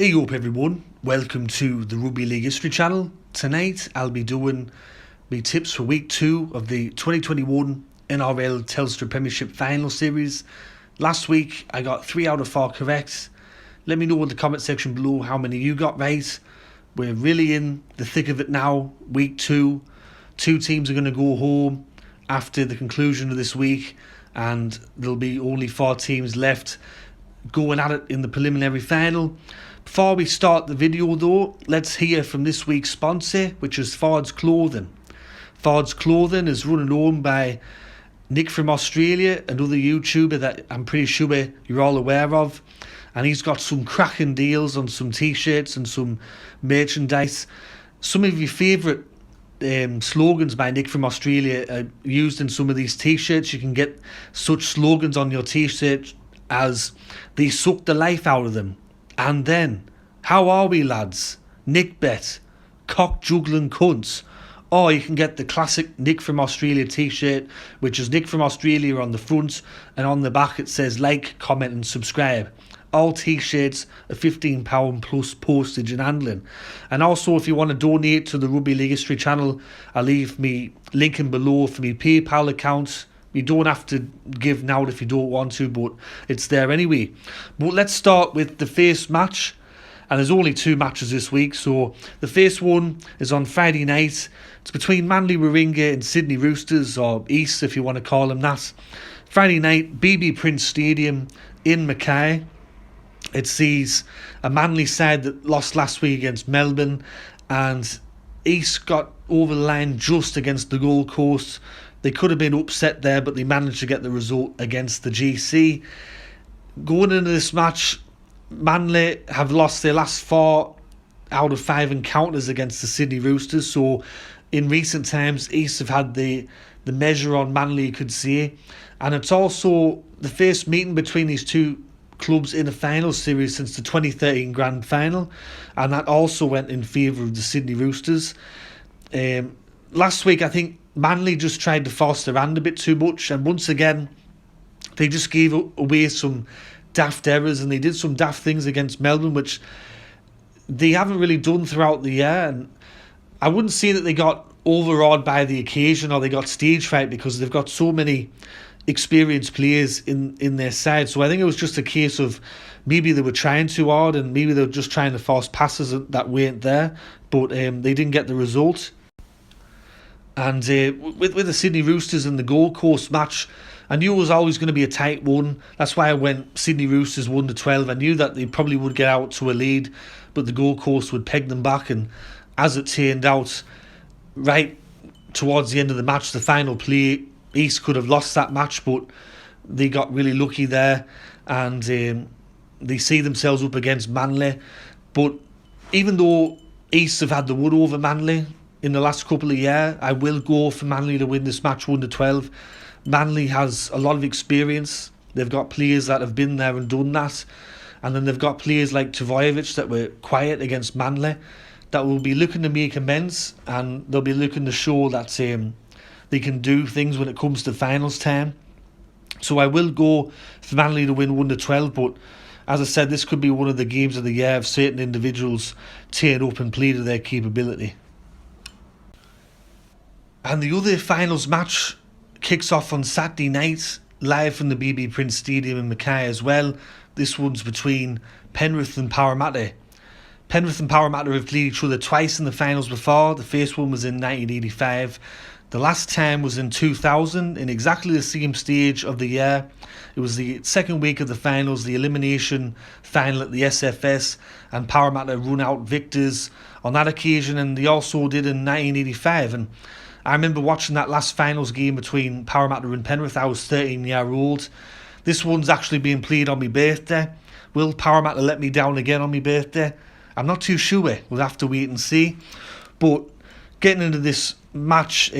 Hey up everyone, welcome to the Rugby League History channel. Tonight I'll be doing my tips for week 2 of the 2021 NRL Telstra Premiership Final Series. Last week I got 3 out of 4 correct. Let me know in the comment section below how many you got right. We're really in the thick of it now, week 2. 2 teams are going to go home after the conclusion of this week, and there'll be only 4 teams left going at it in the preliminary final. Before we start the video though, let's hear from this week's sponsor, which is Ford's Clothing. Ford's Clothing is run and owned by Nick from Australia, another YouTuber that I'm pretty sure you're all aware of, and he's got some cracking deals on some t-shirts and some merchandise. Some of your favourite slogans by Nick from Australia are used in some of these t-shirts. You can get such slogans on your t-shirt as "They suck the life out of them," and then "How are we lads?" Nick bet, "Cock juggling cunts." Or you can get the classic Nick from Australia t-shirt, which is Nick from Australia on the front, and on the back it says like, comment and subscribe. All t-shirts are £15 plus postage and handling. And also, if you want to donate to the Rugby League History channel, I'll leave me link in below for my PayPal account. You don't have to give now if you don't want to, but it's there anyway. But let's start with the first match. And there's only 2 matches this week. So the first one is on Friday night. It's between Manly Warringah and Sydney Roosters, or East if you want to call them that. Friday night, BB Prince Stadium in Mackay. It sees a Manly side that lost last week against Melbourne, and East got over the line just against the Gold Coast. They could have been upset there, but they managed to get the result against the GC. Going into this match, Manly have lost their last 4 out of 5 encounters against the Sydney Roosters. So in recent times, East have had the measure on Manly, you could say. And it's also the first meeting between these 2 clubs in a final series since the 2013 Grand Final. And that also went in favour of the Sydney Roosters. Last week, I think Manly just tried to force their hand a bit too much, and once again they just gave away some daft errors, and they did some daft things against Melbourne which they haven't really done throughout the year. And I wouldn't say that they got overawed by the occasion or they got stage fright, because they've got so many experienced players in their side. So I think it was just a case of maybe they were trying too hard, and maybe they were just trying to force passes that weren't there, but they didn't get the result. And with the Sydney Roosters and the Gold Coast match, I knew it was always going to be a tight one. That's why I went Sydney Roosters 1-12. I knew that they probably would get out to a lead, but the Gold Coast would peg them back. And as it turned out, right towards the end of the match, the final play, East could have lost that match, but they got really lucky there, and they see themselves up against Manly. But even though East have had the wood over Manly in the last couple of years, I will go for Manly to win this match 1-12. Manly has a lot of experience. They've got players that have been there and done that. And then they've got players like Tavojevic that were quiet against Manly that will be looking to make amends, and they'll be looking to show that they can do things when it comes to finals time. So I will go for Manly to win 1-12, but as I said, this could be one of the games of the year if certain individuals turn up and play to their capability. And the other finals match kicks off on Saturday night, live from the BB Prince Stadium in Mackay as well. This one's between Penrith and Parramatta. Penrith and Parramatta have played each other twice in the finals before. The first one was in 1985. The last time was in 2000, in exactly the same stage of the year. It was the second week of the finals, the elimination final at the SFS, and Parramatta run out victors on that occasion, and they also did in 1985. And I remember watching that last finals game between Parramatta and Penrith. I was 13 years old. This one's actually being played on my birthday. Will Parramatta let me down again on my birthday? I'm not too sure. We'll have to wait and see. But getting into this match,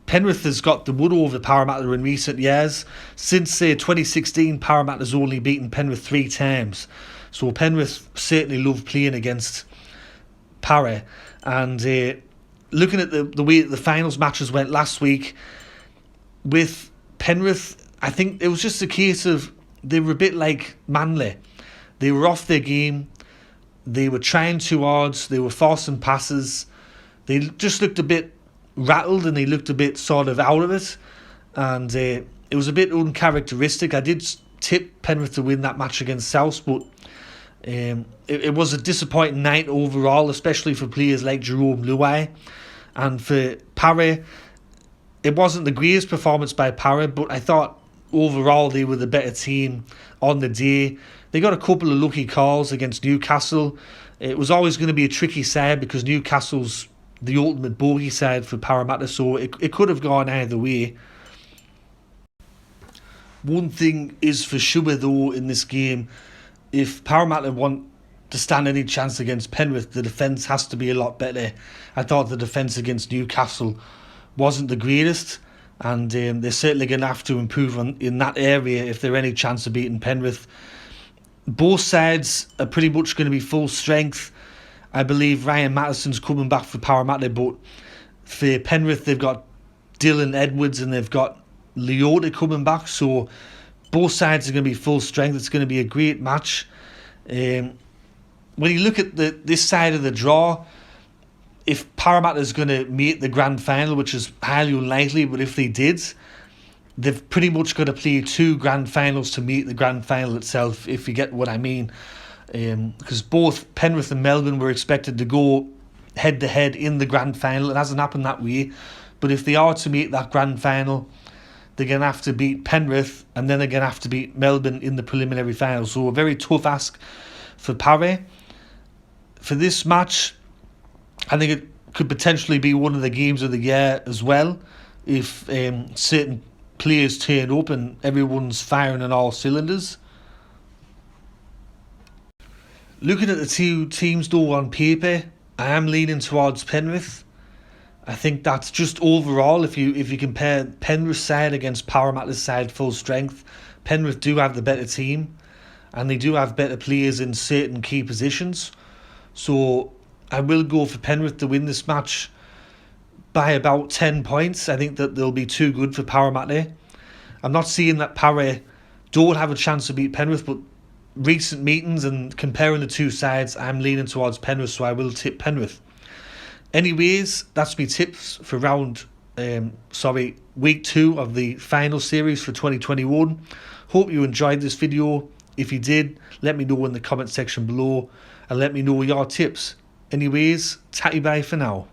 Penrith has got the wood over Parramatta in recent years. Since 2016, Parramatta's only beaten Penrith 3 times. So Penrith certainly love playing against Parra. And looking at the way the finals matches went last week, with Penrith, I think it was just a case of they were a bit like Manly. They were off their game. They were trying too hard. They were forcing passes. They just looked a bit rattled and they looked a bit sort of out of it. And it was a bit uncharacteristic. I did tip Penrith to win that match against South, but it was a disappointing night overall, especially for players like Jerome Luai. And for Parra, it wasn't the greatest performance by Parra, but I thought overall they were the better team on the day. They got a couple of lucky calls against Newcastle. It was always going to be a tricky side because Newcastle's the ultimate bogey side for Parramatta, so it could have gone either way. One thing is for sure though in this game, if Parramatta want to stand any chance against Penrith, the defence has to be a lot better. I thought the defence against Newcastle wasn't the greatest, and they're certainly going to have to improve in that area if they're any chance of beating Penrith. Both sides are pretty much going to be full strength. I believe Ryan Mattison's coming back for Parramatta, but for Penrith they've got Dylan Edwards and they've got Leota coming back, so both sides are going to be full strength. It's going to be a great match. When you look at this side of the draw, if Parramatta is going to make the grand final, which is highly unlikely, but if they did, they've pretty much got to play 2 grand finals to meet the grand final itself, if you get what I mean. Because both Penrith and Melbourne were expected to go head to head in the grand final. It hasn't happened that way, but if they are to make that grand final, they're going to have to beat Penrith and then they're going to have to beat Melbourne in the preliminary final. So a very tough ask for Parra. For this match, I think it could potentially be one of the games of the year as well, if certain players turn up and everyone's firing on all cylinders. Looking at the two teams though on paper, I am leaning towards Penrith. I think that's just overall, if you compare Penrith's side against Parramatta's side full strength, Penrith do have the better team and they do have better players in certain key positions. So I will go for Penrith to win this match by about 10 points. I think that they'll be too good for Parramatta. I'm not saying that Parra don't have a chance to beat Penrith, but recent meetings and comparing the two sides, I'm leaning towards Penrith, so I will tip Penrith. Anyways, that's my tips for week 2 of the final series for 2021. Hope you enjoyed this video. If you did, let me know in the comment section below and let me know your tips. Anyways, tatty bye for now.